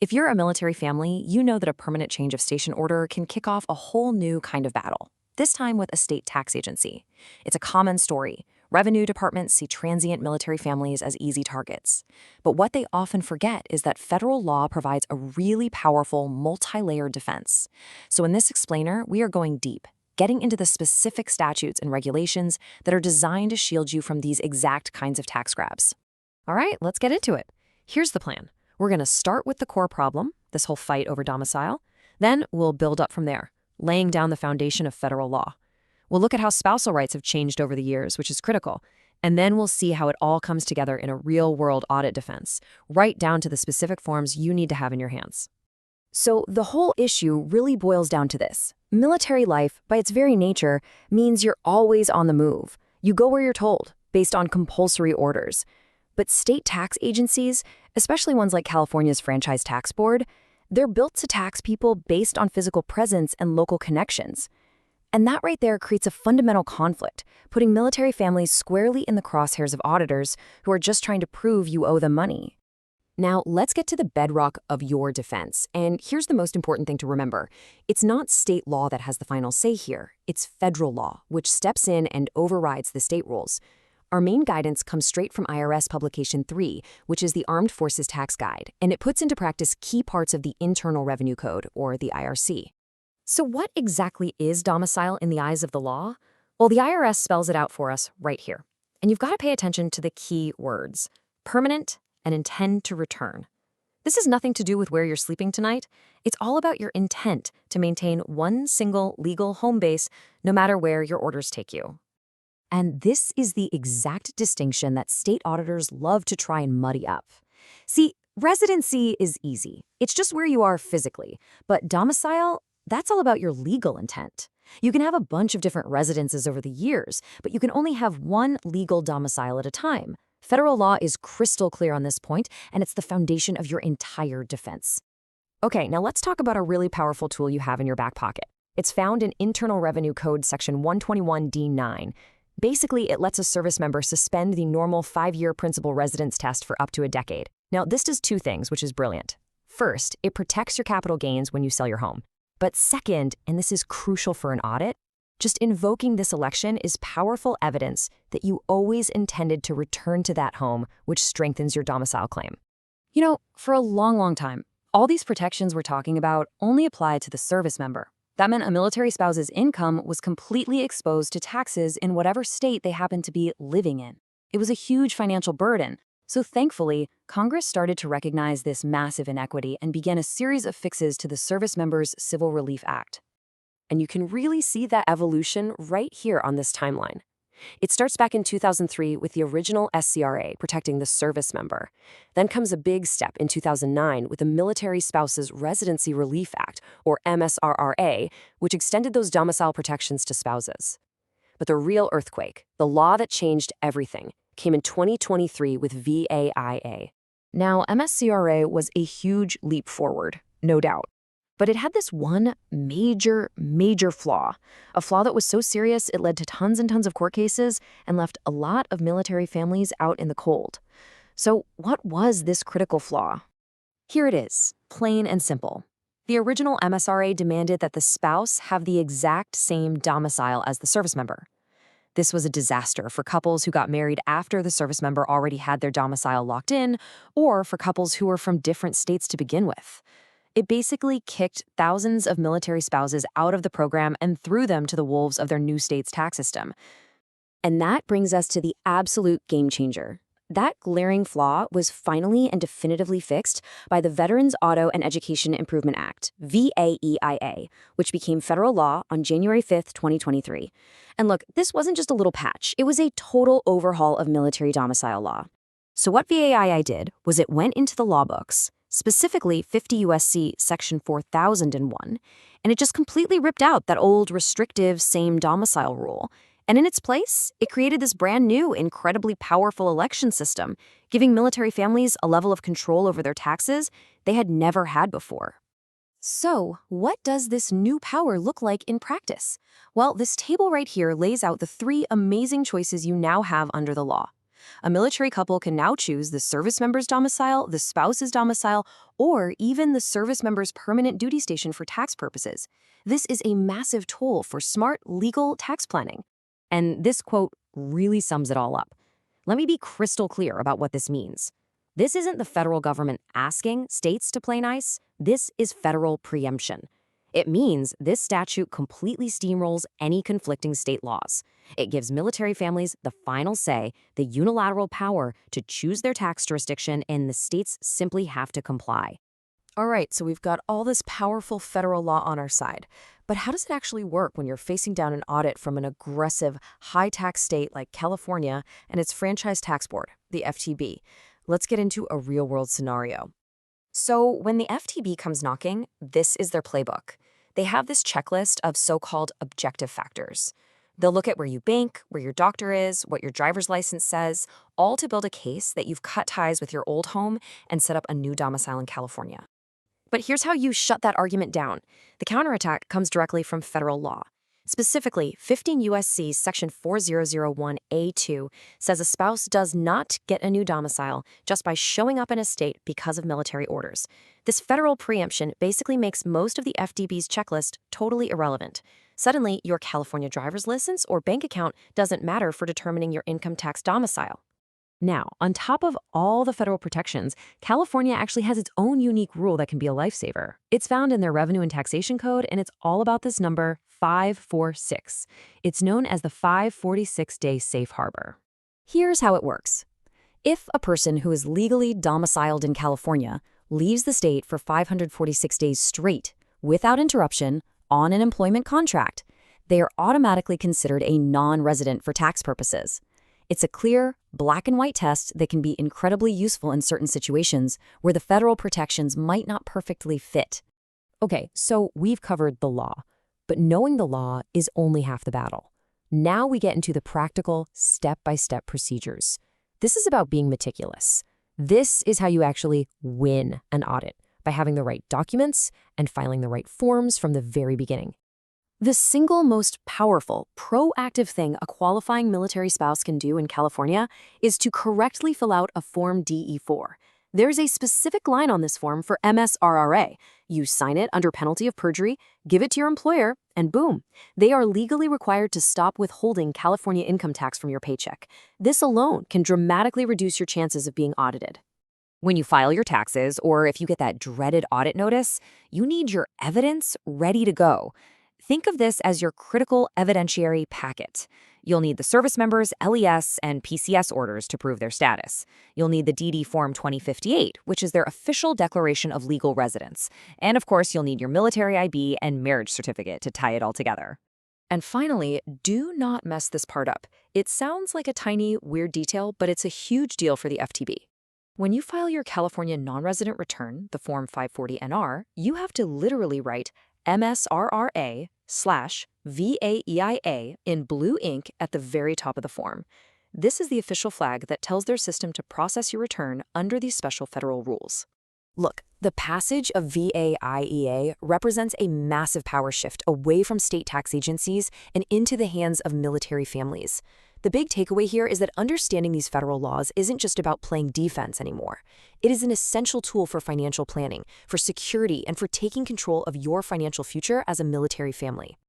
If you're a military family, you know that a permanent change of station order can kick off a whole new kind of battle, this time with a state tax agency. It's a common story. Revenue departments see transient military families as easy targets. But what they often forget is that federal law provides a really powerful, multi-layered defense. So in this explainer, we are going deep, getting into the specific statutes and regulations that are designed to shield you from these exact kinds of tax grabs. All right, let's get into it. Here's the plan. We're going to start with the core problem, this whole fight over domicile. Then we'll build up from there, laying down the foundation of federal law. We'll look at how spousal rights have changed over the years, which is critical. And then we'll see how it all comes together in a real-world audit defense, right down to the specific forms you need to have in your hands. So the whole issue really boils down to this. Military life, by its very nature, means you're always on the move. You go where you're told, based on compulsory orders. But state tax agencies, especially ones like California's Franchise Tax Board, they're built to tax people based on physical presence and local connections. And that right there creates a fundamental conflict, putting military families squarely in the crosshairs of auditors who are just trying to prove you owe them money. Now, let's get to the bedrock of your defense. And here's the most important thing to remember. It's not state law that has the final say here. It's federal law, which steps in and overrides the state rules. Our main guidance comes straight from IRS Publication 3, which is the Armed Forces Tax Guide, and it puts into practice key parts of the Internal Revenue Code, or the IRC. So what exactly is domicile in the eyes of the law? Well, the IRS spells it out for us right here. And you've got to pay attention to the key words: permanent and intend to return. This has nothing to do with where you're sleeping tonight. It's all about your intent to maintain one single legal home base, no matter where your orders take you. And this is the exact distinction that state auditors love to try and muddy up. See, residency is easy. It's just where you are physically. But domicile, that's all about your legal intent. You can have a bunch of different residences over the years, but you can only have one legal domicile at a time. Federal law is crystal clear on this point, and it's the foundation of your entire defense. Okay, now let's talk about a really powerful tool you have in your back pocket. It's found in Internal Revenue Code Section 121D9. Basically, it lets a service member suspend the normal 5-year principal residence test for up to a decade. Now, this does two things, which is brilliant. First, it protects your capital gains when you sell your home. But second, and this is crucial for an audit, just invoking this election is powerful evidence that you always intended to return to that home, which strengthens your domicile claim. You know, for a long, long time, all these protections we're talking about only applied to the service member. That meant a military spouse's income was completely exposed to taxes in whatever state they happened to be living in. It was a huge financial burden. So thankfully, Congress started to recognize this massive inequity and began a series of fixes to the Servicemembers Civil Relief Act. And you can really see that evolution right here on this timeline. It starts back in 2003 with the original SCRA protecting the service member. Then comes a big step in 2009 with the Military Spouses Residency Relief Act, or MSRRA, which extended those domicile protections to spouses. But the real earthquake, the law that changed everything, came in 2023 with VAEIA. Now, MSCRA was a huge leap forward, no doubt. But it had this one major flaw, a flaw that was so serious it led to tons and tons of court cases and left a lot of military families out in the cold. So what was this critical flaw? Here it is, plain and simple. The original MSRA demanded that the spouse have the exact same domicile as the service member. This was a disaster for couples who got married after the service member already had their domicile locked in, or for couples who were from different states to begin with. It basically kicked thousands of military spouses out of the program and threw them to the wolves of their new state's tax system. And that brings us to the absolute game changer. That glaring flaw was finally and definitively fixed by the Veterans Auto and Education Improvement Act, VAEIA, which became federal law on January 5th, 2023. And look, this wasn't just a little patch. It was a total overhaul of military domicile law. So what VAEIA did was it went into the law books, specifically 50 U.S.C. Section 4001, and it just completely ripped out that old restrictive same domicile rule. And in its place, it created this brand new, incredibly powerful election system, giving military families a level of control over their taxes they had never had before. So, what does this new power look like in practice? Well, this table right here lays out the 3 amazing choices you now have under the law. A military couple can now choose the service member's domicile, the spouse's domicile, or even the service member's permanent duty station for tax purposes. This is a massive tool for smart, legal tax planning. And this quote really sums it all up. Let me be crystal clear about what this means. This isn't the federal government asking states to play nice. This is federal preemption. It means this statute completely steamrolls any conflicting state laws. It gives military families the final say, the unilateral power to choose their tax jurisdiction, and the states simply have to comply. All right, so we've got all this powerful federal law on our side. But how does it actually work when you're facing down an audit from an aggressive, high-tax state like California and its Franchise Tax Board, the FTB? Let's get into a real-world scenario. So when the FTB comes knocking, this is their playbook. They have this checklist of so-called objective factors. They'll look at where you bank, where your doctor is, what your driver's license says, all to build a case that you've cut ties with your old home and set up a new domicile in California. But here's how you shut that argument down. The counterattack comes directly from federal law. Specifically, 15 U.S.C. Section 4001A2 says a spouse does not get a new domicile just by showing up in a state because of military orders. This federal preemption basically makes most of the FDB's checklist totally irrelevant. Suddenly, your California driver's license or bank account doesn't matter for determining your income tax domicile. Now, on top of all the federal protections, California actually has its own unique rule that can be a lifesaver. It's found in their Revenue and Taxation Code, and it's all about this number 546. It's known as the 546-day safe harbor. Here's how it works. If a person who is legally domiciled in California leaves the state for 546 days straight, without interruption, on an employment contract, they are automatically considered a non-resident for tax purposes. It's a clear, black and white test that can be incredibly useful in certain situations where the federal protections might not perfectly fit. Okay, so we've covered the law, but knowing the law is only half the battle. Now we get into the practical, step-by-step procedures. This is about being meticulous. This is how you actually win an audit, by having the right documents and filing the right forms from the very beginning. The single most powerful, proactive thing a qualifying military spouse can do in California is to correctly fill out a Form DE-4. There's a specific line on this form for MSRRA. You sign it under penalty of perjury, give it to your employer, and boom, they are legally required to stop withholding California income tax from your paycheck. This alone can dramatically reduce your chances of being audited. When you file your taxes, or if you get that dreaded audit notice, you need your evidence ready to go. Think of this as your critical evidentiary packet. You'll need the service members' LES and PCS orders to prove their status. You'll need the DD Form 2058, which is their official declaration of legal residence. And of course, you'll need your military IB and marriage certificate to tie it all together. And finally, do not mess this part up. It sounds like a tiny, weird detail, but it's a huge deal for the FTB. When you file your California non-resident return, the Form 540NR, you have to literally write MSRRA/VAEIA in blue ink at the very top of the form. This is the official flag that tells their system to process your return under these special federal rules. Look, the passage of VAEIA represents a massive power shift away from state tax agencies and into the hands of military families. The big takeaway here is that understanding these federal laws isn't just about playing defense anymore. It is an essential tool for financial planning, for security, and for taking control of your financial future as a military family.